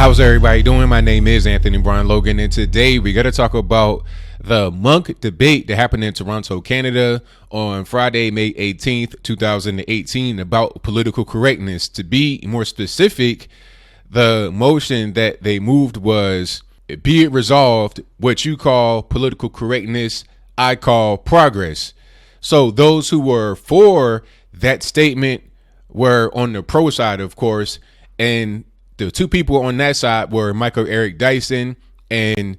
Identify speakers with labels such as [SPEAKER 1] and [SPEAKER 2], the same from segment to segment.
[SPEAKER 1] How's everybody doing? My name is Anthony Brian Logan, and today we got to talk about the MUNK debate that happened in Toronto, Canada on Friday, May 18th, 2018 about political correctness. To be more specific, the motion that they moved was, be it resolved, what you call political correctness, I call progress. So those who were for that statement were on the pro side, of course, and the two people on that side were Eric Dyson and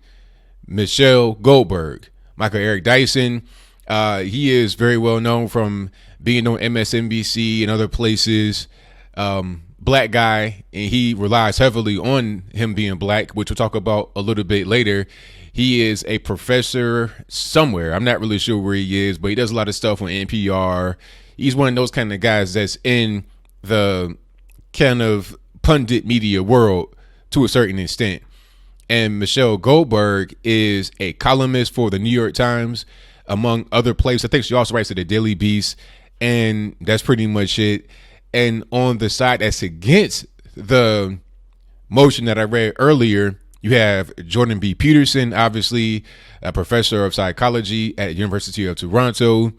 [SPEAKER 1] Michelle Goldberg. Eric Dyson, he is very well known from being on MSNBC and other places. Black guy, and he relies heavily on him being black, which we'll talk about a little bit later. He is a professor somewhere. I'm not really sure where he is, but he does a lot of stuff on NPR. He's one of those kind of guys that's in the kind of pundit media world to a certain extent. And Michelle Goldberg is a columnist for the New York Times, among other places. I think she also writes at the Daily Beast, and that's pretty much it. And on the side that's against the motion that I read earlier, you have Jordan B. Peterson, obviously a professor of psychology at the University of Toronto,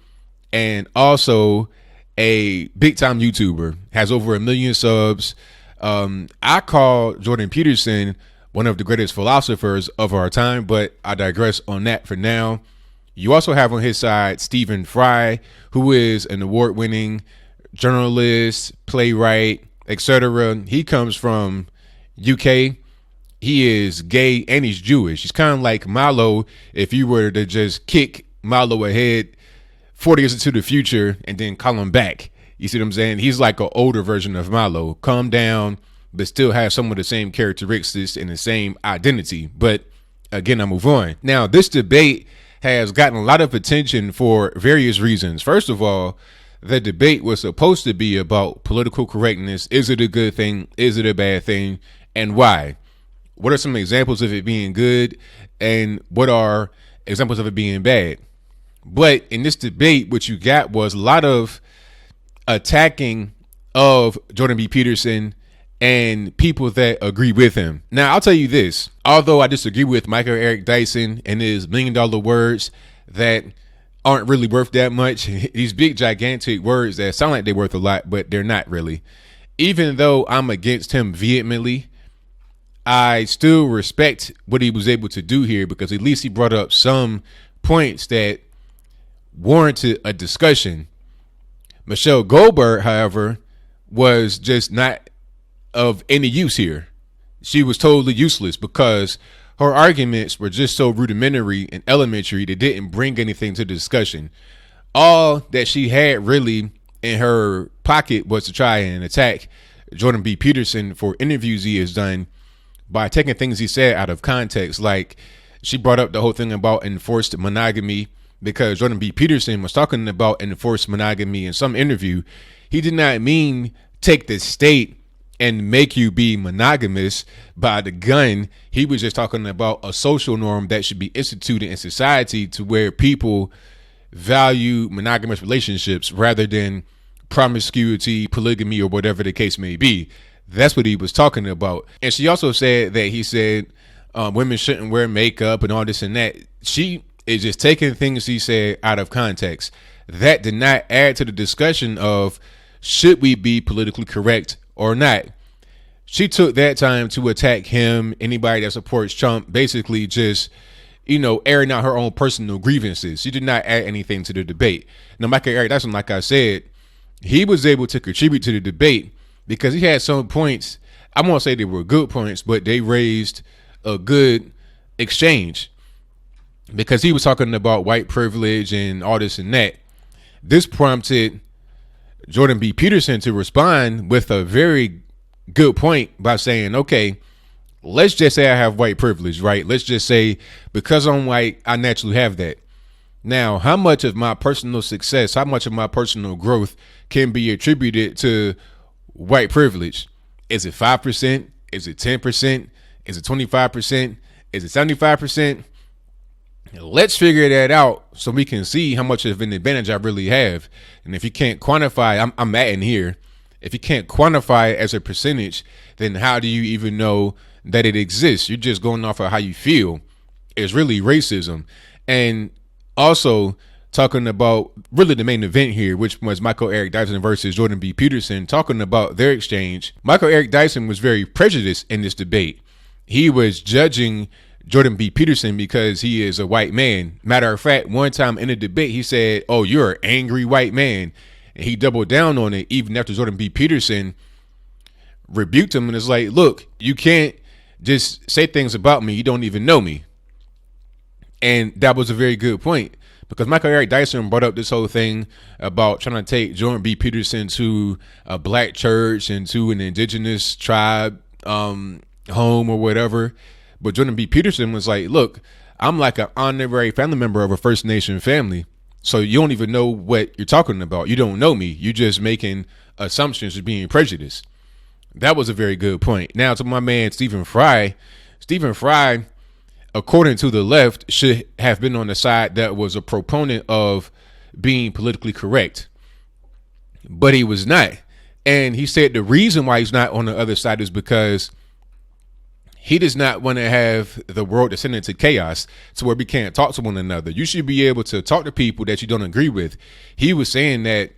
[SPEAKER 1] and also a big-time YouTuber, has over 1 million subs. I call Jordan Peterson one of the greatest philosophers of our time, but I digress on that for now. You also have on his side Stephen Fry, who is an award-winning journalist, playwright, etc. He comes from UK. He is gay and he's Jewish. He's kind of like Milo if you were to just kick Milo ahead 40 years into the future and then call him back. You see what I'm saying? He's like an older version of Milo. Calm down, but still have some of the same characteristics and the same identity. But again, I move on. Now, this debate has gotten a lot of attention for various reasons. First of all, the debate was supposed to be about political correctness. Is it a good thing? Is it a bad thing? And why? What are some examples of it being good? And what are examples of it being bad? But in this debate, what you got was a lot of attacking of Jordan B. Peterson and people that agree with him. Now, I'll tell you this. Although I disagree with Eric Dyson and his $1 million words that aren't really worth that much, these big, gigantic words that sound like they're worth a lot, but they're not really. Even though I'm against him vehemently, I still respect what he was able to do here, because at least he brought up some points that warranted a discussion. Michelle Goldberg, however, was just not of any use here. She was totally useless because her arguments were just so rudimentary and elementary. They didn't bring anything to the discussion. All that she had really in her pocket was to try and attack Jordan B. Peterson for interviews he has done by taking things he said out of context. Like, she brought up the whole thing about enforced monogamy because Jordan B. Peterson was talking about enforced monogamy in some interview. He did not mean take the state and make you be monogamous by the gun. He was just talking about a social norm that should be instituted in society to where people value monogamous relationships rather than promiscuity, polygamy, or whatever the case may be. That's what he was talking about. And she also said that he said women shouldn't wear makeup and all this and that. She is just taking things he said out of context. That did not add to the discussion of should we be politically correct or not. She took that time to attack him, anybody that supports Trump, basically just, airing out her own personal grievances. She did not add anything to the debate. Now, Eric Dyson, like I said, he was able to contribute to the debate because he had some points. I won't say they were good points, but they raised a good exchange because he was talking about white privilege and all this and that. This prompted Jordan B. Peterson to respond with a very good point by saying, okay, let's just say I have white privilege, right? Let's just say because I'm white, I naturally have that. Now, how much of my personal success, how much of my personal growth can be attributed to white privilege? Is it 5%? Is it 10%? Is it 25%? Is it 75%? Let's figure that out so we can see how much of an advantage I really have. And if you can't quantify, I'm at in here. If you can't quantify it as a percentage, then how do you even know that it exists. You're just going off of how you feel. It's really racism. And also talking about really the main event here, which was Michael Eric Dyson versus Jordan B. Peterson, talking about their exchange. Michael Eric Dyson was very prejudiced in this debate. He was judging Jordan B. Peterson because he is a white man. Matter of fact, one time in a debate, he said, "Oh, you're an angry white man." And he doubled down on it even after Jordan B. Peterson rebuked him and is like, "Look, you can't just say things about me. You don't even know me." And that was a very good point, because Michael Eric Dyson brought up this whole thing about trying to take Jordan B. Peterson to a black church and to an indigenous tribe home or whatever. But Jordan B. Peterson was like, "Look, I'm like an honorary family member of a First Nation family. So you don't even know what you're talking about. You don't know me. You're just making assumptions, just being prejudiced." That was a very good point. Now to my man, Stephen Fry. Stephen Fry, according to the left, should have been on the side that was a proponent of being politically correct. But he was not. And he said the reason why he's not on the other side is because he does not want to have the world descend into chaos to where we can't talk to one another. You should be able to talk to people that you don't agree with. He was saying that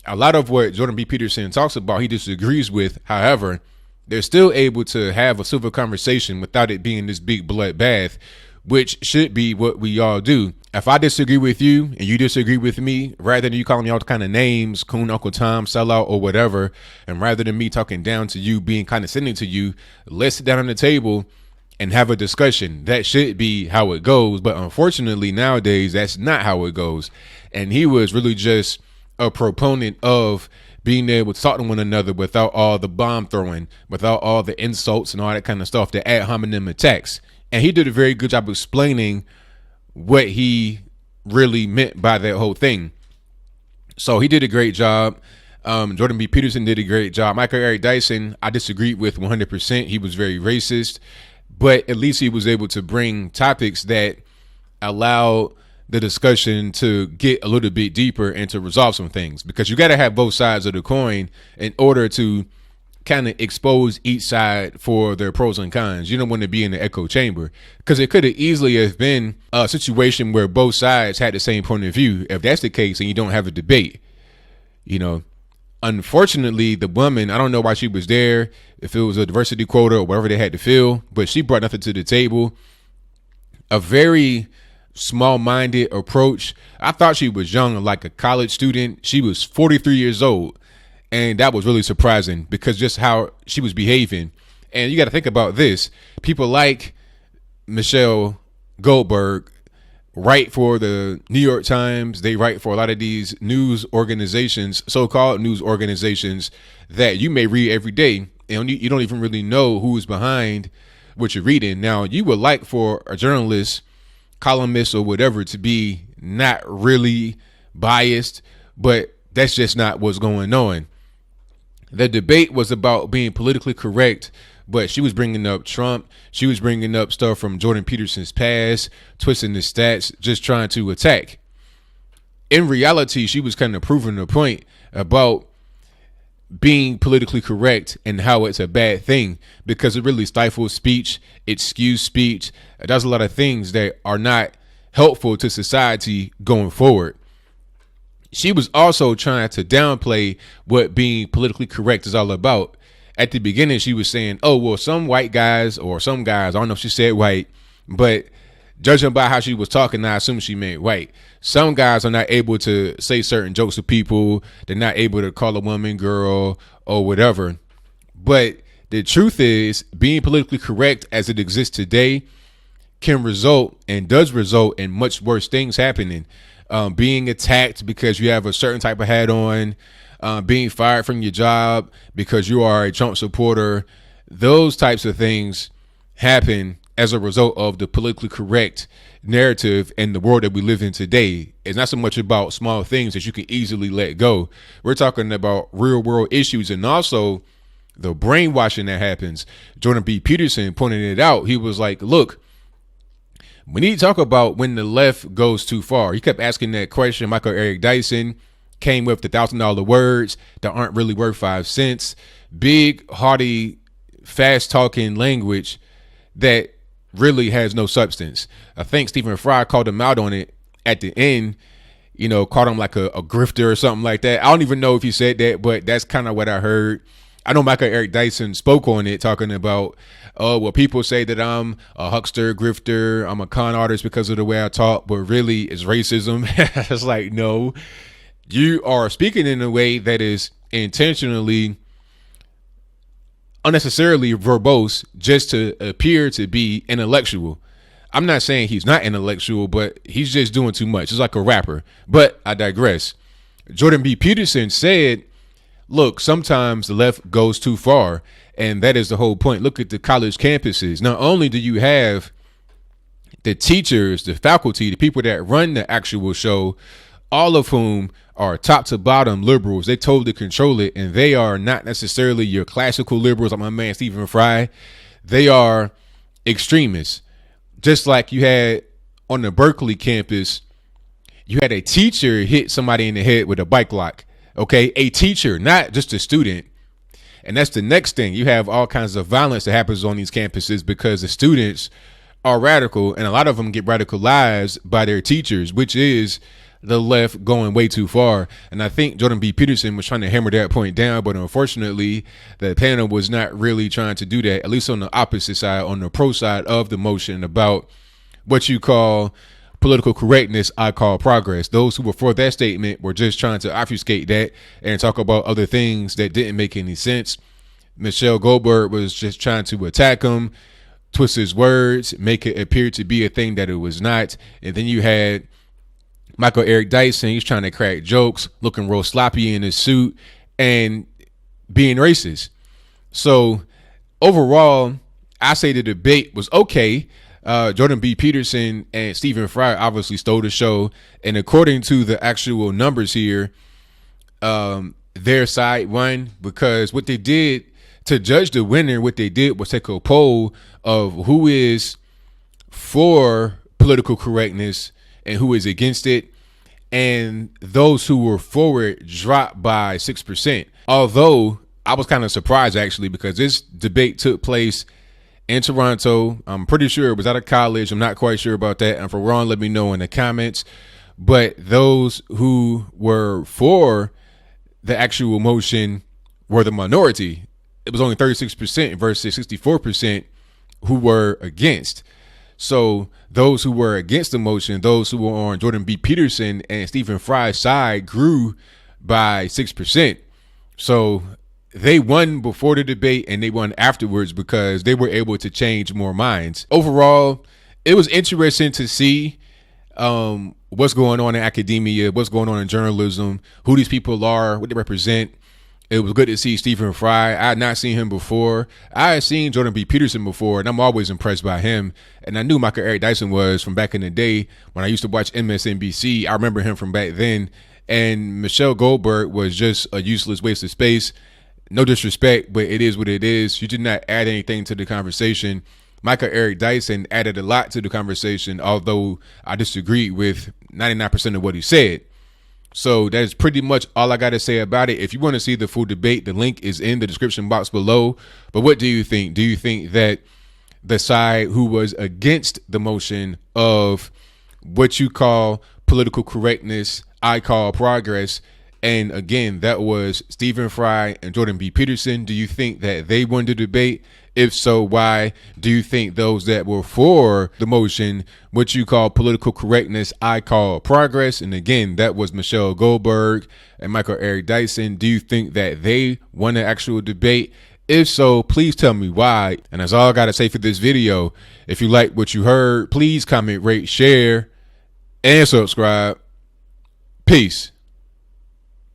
[SPEAKER 1] a lot of what Jordan B. Peterson talks about, he disagrees with. However, they're still able to have a civil conversation without it being this big bloodbath, which should be what we all do. If I disagree with you and you disagree with me, rather than you calling me all kind of names, coon, Uncle Tom, sellout, or whatever, and rather than me talking down to you, being condescending to you, let's sit down on the table and have a discussion. That should be how it goes. But unfortunately, nowadays, that's not how it goes. And he was really just a proponent of being able to talk to one another without all the bomb throwing, without all the insults and all that kind of stuff, the ad hominem attacks. And he did a very good job explaining what he really meant by that whole thing. So he did a great job. Jordan B. Peterson did a great job. Michael Eric Dyson, I disagreed with 100%. He was very racist, but at least he was able to bring topics that allowed the discussion to get a little bit deeper and to resolve some things, because you got to have both sides of the coin in order to kind of expose each side for their pros and cons. You don't want to be in the echo chamber, because it could have easily have been a situation where both sides had the same point of view. If that's the case and you don't have a debate, you know, unfortunately, the woman, I don't know why she was there, if it was a diversity quota or whatever they had to fill, but she brought nothing to the table. A very small-minded approach. I thought she was young, like a college student. She was 43 years old. And that was really surprising, because just how she was behaving. And you got to think about this. People like Michelle Goldberg write for the New York Times. They write for a lot of these news organizations, so-called news organizations, that you may read every day. And you don't even really know who's behind what you're reading. Now, you would like for a journalist, columnist, or whatever to be not really biased, but that's just not what's going on. The debate was about being politically correct, but she was bringing up Trump. She was bringing up stuff from Jordan Peterson's past, twisting the stats, just trying to attack. In reality, she was kind of proving a point about being politically correct and how it's a bad thing, because it really stifles speech, it skews speech, it does a lot of things that are not helpful to society going forward. She was also trying to downplay what being politically correct is all about. At the beginning, she was saying, "Oh, well, some white guys, or some guys," I don't know if she said white, but judging by how she was talking, I assume she meant white. Some guys are not able to say certain jokes to people. They're not able to call a woman girl or whatever. But the truth is, being politically correct as it exists today can result, and does result, in much worse things happening. Being attacked because you have a certain type of hat on, being fired from your job because you are a Trump supporter. Those types of things happen as a result of the politically correct narrative in the world that we live in today. It's not so much about small things that you can easily let go. We're talking about real world issues, and also the brainwashing that happens. Jordan B. Peterson pointed it out. He was like, "Look, we need to talk about when the left goes too far." He kept asking that question. Michael Eric Dyson came with the $1,000 words that aren't really worth 5 cents. Big, hearty, fast talking language that really has no substance. I think Stephen Fry called him out on it at the end, called him like a grifter or something like that. I don't even know if he said that, but that's kind of what I heard. I know Eric Dyson spoke on it, talking about, well, people say that I'm a huckster, grifter, I'm a con artist because of the way I talk, but really it's racism. It's like, no, you are speaking in a way that is intentionally, unnecessarily verbose just to appear to be intellectual. I'm not saying he's not intellectual, but he's just doing too much. It's like a rapper. But I digress. Jordan B. Peterson said, look, sometimes the left goes too far, and that is the whole point. Look at the college campuses. Not only do you have the teachers, the faculty, the people that run the actual show, all of whom are top to bottom liberals. They totally control it, and they are not necessarily your classical liberals like my man Stephen Fry. They are extremists. Just like you had on the Berkeley campus, you had a teacher hit somebody in the head with a bike lock. Okay, a teacher, not just a student. And that's the next thing. You have all kinds of violence that happens on these campuses because the students are radical, and a lot of them get radicalized by their teachers, which is the left going way too far. And I think Jordan B. Peterson was trying to hammer that point down, but unfortunately the panel was not really trying to do that, at least on the opposite side, on the pro side of the motion, about what you call political correctness, I call progress. Those who were for that statement were just trying to obfuscate that and talk about other things that didn't make any sense. Michelle Goldberg was just trying to attack him, twist his words, make it appear to be a thing that it was not. And then you had Eric Dyson. He's trying to crack jokes, looking real sloppy in his suit and being racist. So overall, I say the debate was okay. Jordan B. Peterson and Stephen Fry obviously stole the show. And according to the actual numbers here, their side won, because what they did to judge the winner, what they did was take a poll of who is for political correctness and who is against it. And those who were for it dropped by 6%. Although I was kind of surprised, actually, because this debate took place in Toronto. I'm pretty sure it was out of college. I'm not quite sure about that. And if I'm wrong, let me know in the comments. But those who were for the actual motion were the minority. It was only 36% versus 64% who were against. So those who were against the motion, those who were on Jordan B. Peterson and Stephen Fry's side, grew by 6%. So they won before the debate and they won afterwards because they were able to change more minds. Overall, it was interesting to see what's going on in academia, what's going on in journalism, who these people are, what they represent. It was good to see Stephen Fry. I had not seen him before. I had seen Jordan B. Peterson before, and I'm always impressed by him. And I knew Eric Dyson was from back in the day when I used to watch MSNBC. I remember him from back then. And Michelle Goldberg was just a useless waste of space. No disrespect, but it is what it is. She did not add anything to the conversation. Eric Dyson added a lot to the conversation, although I disagreed with 99% of what he said. So that's pretty much all I got to say about it. If you want to see the full debate, the link is in the description box below. But what do you think? Do you think that the side who was against the motion of what you call political correctness, I call progress, and again, that was Stephen Fry and Jordan B. Peterson, do you think that they won the debate? If so, why? Do you think those that were for the motion, what you call political correctness, I call progress, and again, that was Michelle Goldberg and Eric Dyson, do you think that they won the actual debate? If so, please tell me why. And that's all I got to say for this video. If you like what you heard, please comment, rate, share, and subscribe. Peace.